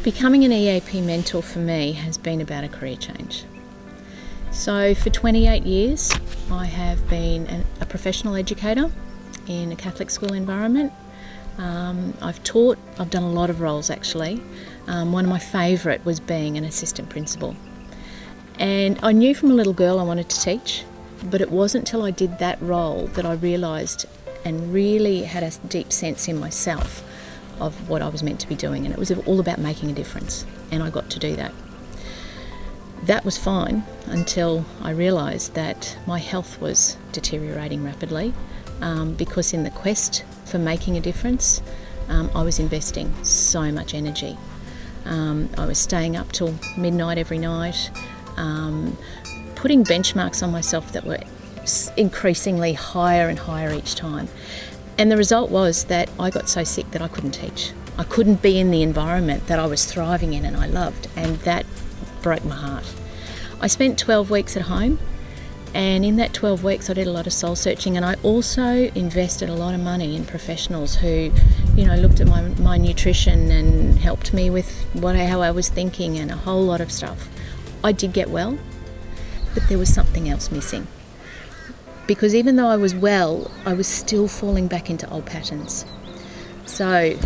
Becoming an EAP mentor for me has been about a career change. So for 28 years, I have been a professional educator in a Catholic school environment. I've taught, I've done a lot of roles actually. One of my favourite was being an assistant principal. And I knew from a little girl I wanted to teach, but it wasn't till I did that role that I realised and really had a deep sense in myself of what I was meant to be doing, and it was all about making a difference, and I got to do that. That was fine until I realised that my health was deteriorating rapidly because in the quest for making a difference, I was investing so much energy. I was staying up till midnight every night, putting benchmarks on myself that were increasingly higher and higher each time. And the result was that I got so sick that I couldn't teach. I couldn't be in the environment that I was thriving in and I loved, and that broke my heart. I spent 12 weeks at home, and in that 12 weeks I did a lot of soul searching, and I also invested a lot of money in professionals who, looked at my nutrition and helped me with how I was thinking and a whole lot of stuff. I did get well, but there was something else missing. Because even though I was well, I was still falling back into old patterns. So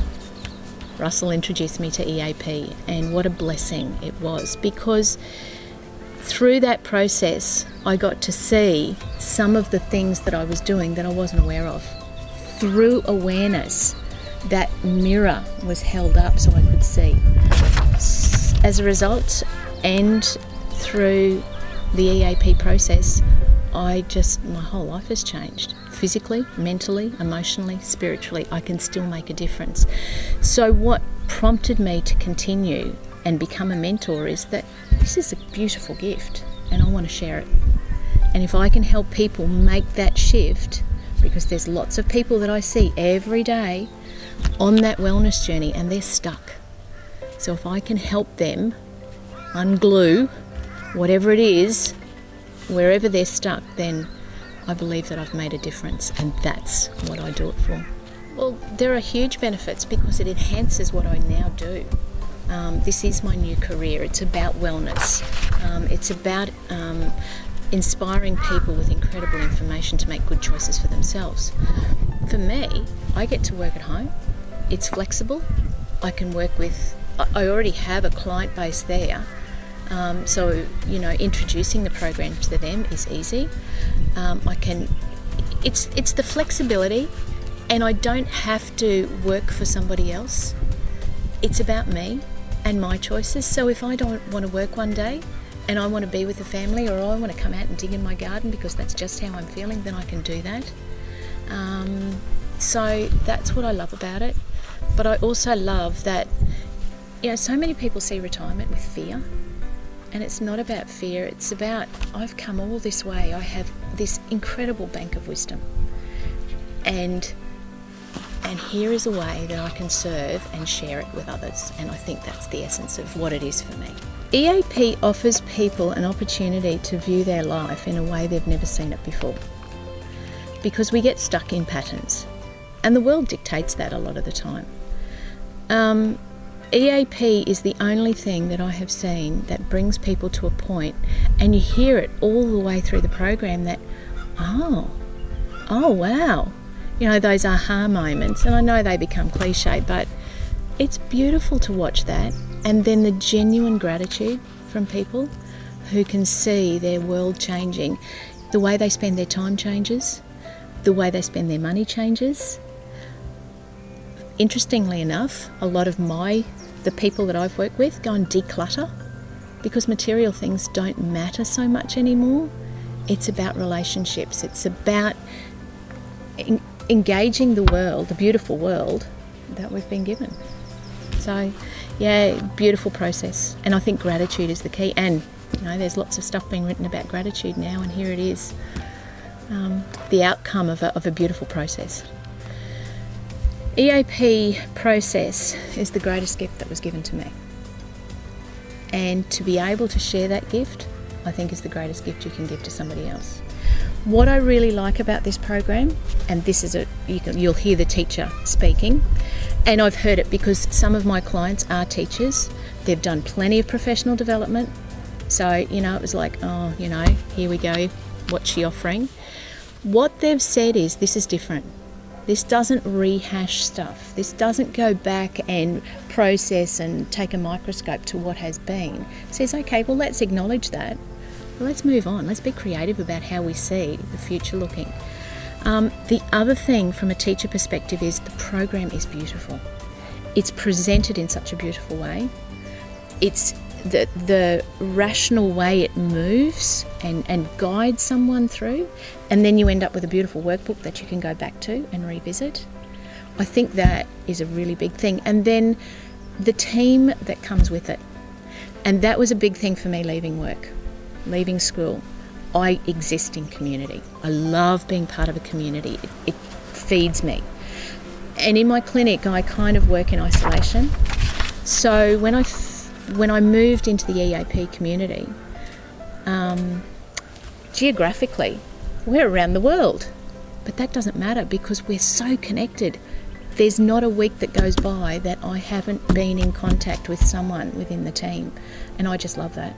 Russell introduced me to EAP, and what a blessing it was, because through that process I got to see some of the things that I was doing that I wasn't aware of. Through awareness, that mirror was held up so I could see. As a result, and through the EAP process, my whole life has changed. Physically, mentally, emotionally, spiritually, I can still make a difference. So what prompted me to continue and become a mentor is that this is a beautiful gift and I want to share it. And if I can help people make that shift, because there's lots of people that I see every day on that wellness journey and they're stuck. So if I can help them unglue whatever it is, wherever they're stuck, then I believe that I've made a difference, and that's what I do it for. Well, there are huge benefits because it enhances what I now do. This is my new career. It's about wellness. It's about inspiring people with incredible information to make good choices for themselves. For me, I get to work at home. It's flexible. I can work with, I already have a client base there. So introducing the program to them is easy. It's the flexibility, and I don't have to work for somebody else. It's about me and my choices. So if I don't want to work one day and I want to be with the family, or I want to come out and dig in my garden because that's just how I'm feeling, then I can do that. So that's what I love about it. But I also love that, so many people see retirement with fear. And it's not about fear, it's about, I've come all this way, I have this incredible bank of wisdom. And here is a way that I can serve and share it with others. And I think that's the essence of what it is for me. EAP offers people an opportunity to view their life in a way they've never seen it before. Because we get stuck in patterns. And the world dictates that a lot of the time. EAP is the only thing that I have seen that brings people to a point, and you hear it all the way through the program, that, oh wow, those aha moments. And I know they become cliche, but it's beautiful to watch that. And then the genuine gratitude from people who can see their world changing. The way they spend their time changes, the way they spend their money changes. Interestingly enough, a lot of the people that I've worked with go and declutter, because material things don't matter so much anymore. It's about relationships. It's about engaging the world, the beautiful world that we've been given. So, yeah, beautiful process. And I think gratitude is the key. And, there's lots of stuff being written about gratitude now, and here it is, the outcome of a beautiful process. EAP process is the greatest gift that was given to me. And to be able to share that gift, I think, is the greatest gift you can give to somebody else. What I really like about this program, and this is you'll hear the teacher speaking, and I've heard it because some of my clients are teachers. They've done plenty of professional development. So, it was like, oh, here we go. What's she offering? What they've said is, this is different. This doesn't rehash stuff. This doesn't go back and process and take a microscope to what has been. It says, okay, well, let's acknowledge that. Well, let's move on. Let's be creative about how we see the future looking. The other thing from a teacher perspective is the program is beautiful. It's presented in such a beautiful way. It's the rational way it moves and guides someone through, and then you end up with a beautiful workbook that you can go back to and revisit. I think that is a really big thing. And then the team that comes with it. And that was a big thing for me leaving school. I exist in community. I love being part of a community. It feeds me. And in my clinic, I kind of work in isolation. So when I moved into the EAP community, geographically, we're around the world. But that doesn't matter because we're so connected. There's not a week that goes by that I haven't been in contact with someone within the team. And I just love that.